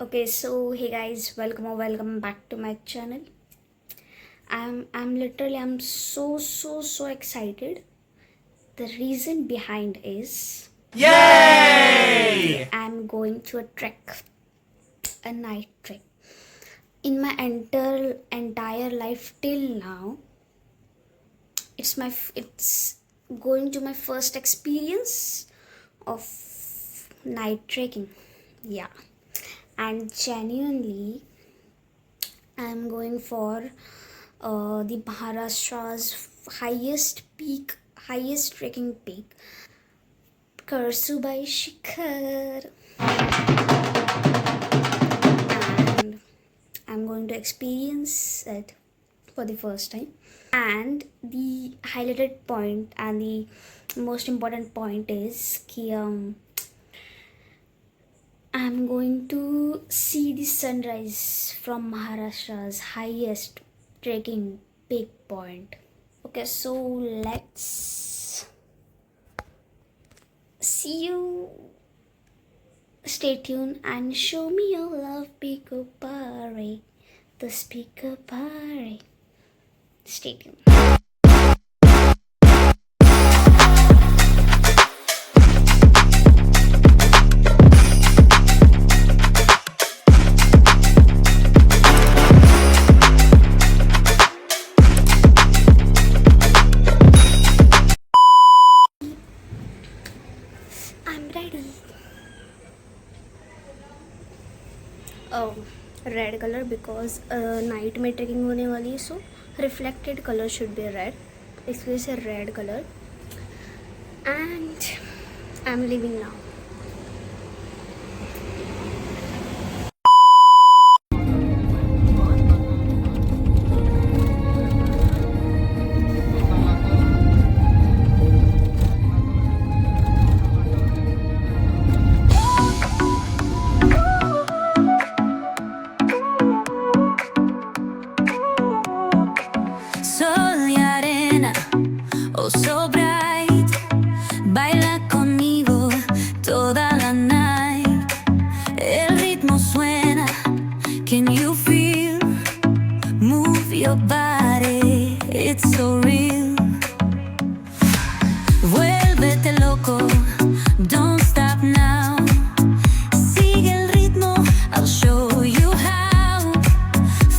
Okay, so hey guys, welcome or welcome back to my channel. I'm so excited. The reason behind is Yay! I'm going to a trek, a night trek. In my entire life till now, it's going to my first experience of night trekking. Yeah, and genuinely I'm going for the Maharashtra's highest trekking peak, Kalsubai Shikhar, and I'm going to experience it for the first time. And the highlighted point and the most important point is that I'm going to see the sunrise from Maharashtra's highest trekking peak point. Okay, so let's see you. Stay tuned and show me your love, Pico Pare. The speaker pare. Stay tuned. I'm ready. Oh, red color because night में trekking होने वाली है, so reflected color should be red. इसलिए से red color. And I'm leaving now. Sol y arena, oh so bright, baila conmigo toda la night. El ritmo suena, can you feel? Move your body, it's so real. Vuélvete loco, don't stop now. Sigue el ritmo, I'll show you how.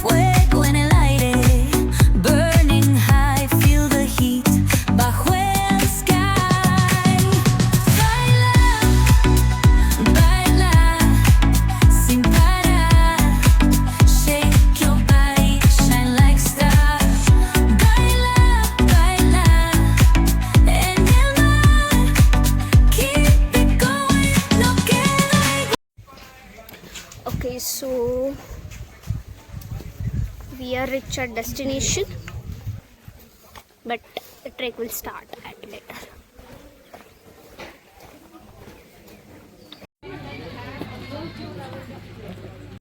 Fuego en el aire, burning high, feel the heat bajo el sky. Baila, baila, sin parar. Shake your body, shine like stars. Baila, baila, en el mar. Keep it going, no queda igual. Okay, so we are reached our destination, but the trek will start at later.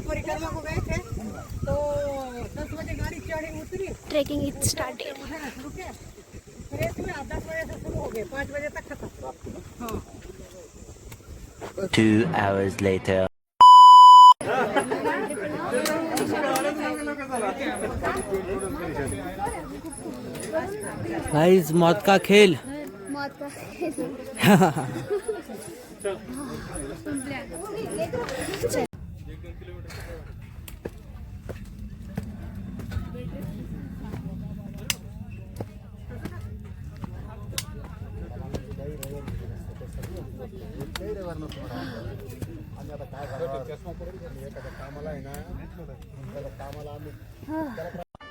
परिक्रमा को गए थे तो 10 बजे गाड़ी चढ़ी उतरी Trekking it started. रुके फिर इसमें 10 बजे से शुरू हो गए 5 बजे तक खत्म हाँ 2 hours later. गाइस मौत का खेल मौत का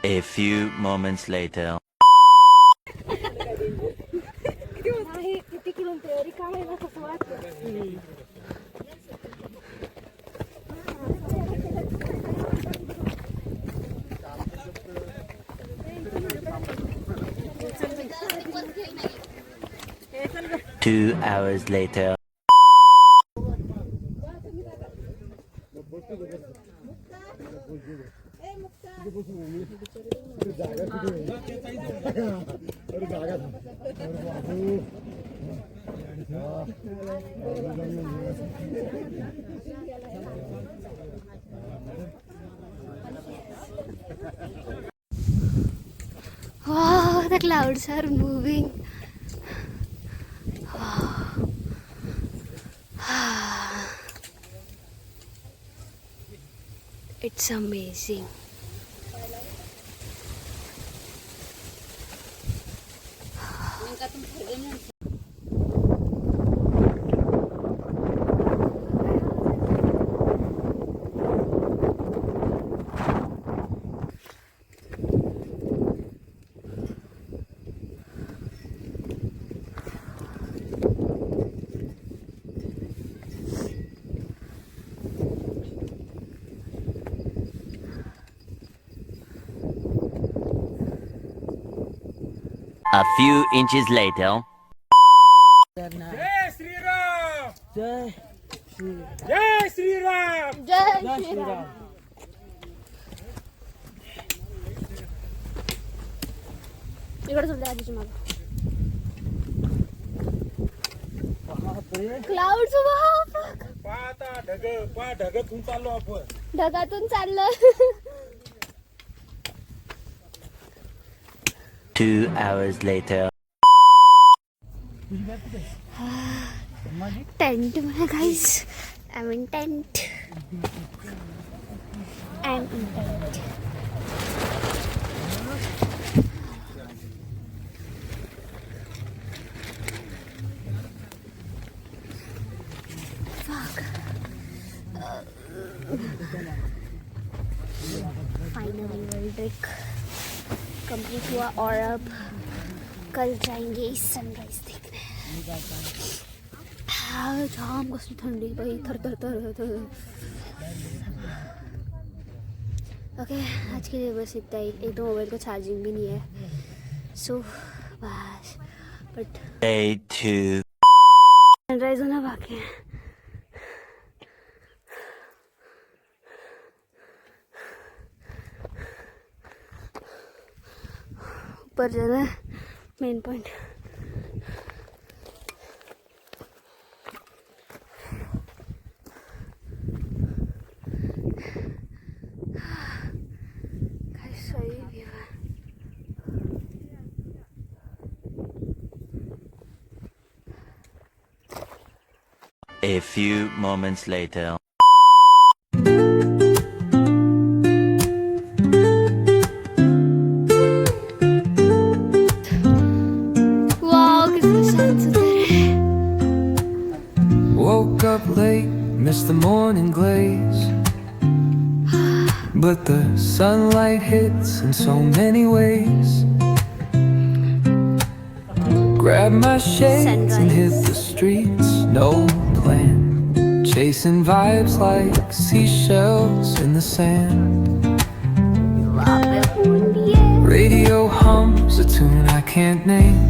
'A few moments later. किती किलोमीटर काय आहे ना कसं वाटतं 2 hours later. जागा the clouds are moving. It's amazing. A few inches later. जय श्री राम जय श्री राम जय श्री राम. इकडे सुद्धा आधीची माग. क्लाउड्स पाहता ढगातून चाललो आपण. ढगातून चाललं. 2 hours later. टेंट में guys. I'm in tent. I'm in tent. Fuck. Finally we'll drink. Complete हुआ और अब कल जाएंगे सनराइज देखने. जाम कसली थंडी भाई. थर थर थर थर. ओके, आज के लिए बस इतना ही. एक तो मोबाइल का चार्जिंग भी नहीं है. सो बस. But Day 2. सनराइज होना बाकी है. ऊपर जाना है मेन पॉइंट. सही व्यू है. A few moments later. Woke up late, missed the morning glaze. But the sunlight hits in so many ways. Grabbed my shades and hit the streets, no plan. Chasing vibes like seashells in the sand. Radio hums a tune I can't name.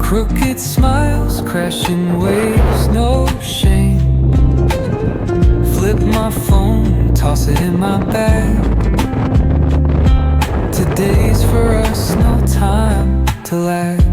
Crooked smiles, crashing waves, no shame. Flip my phone, toss it in my bag. Today's for us, no time to lag.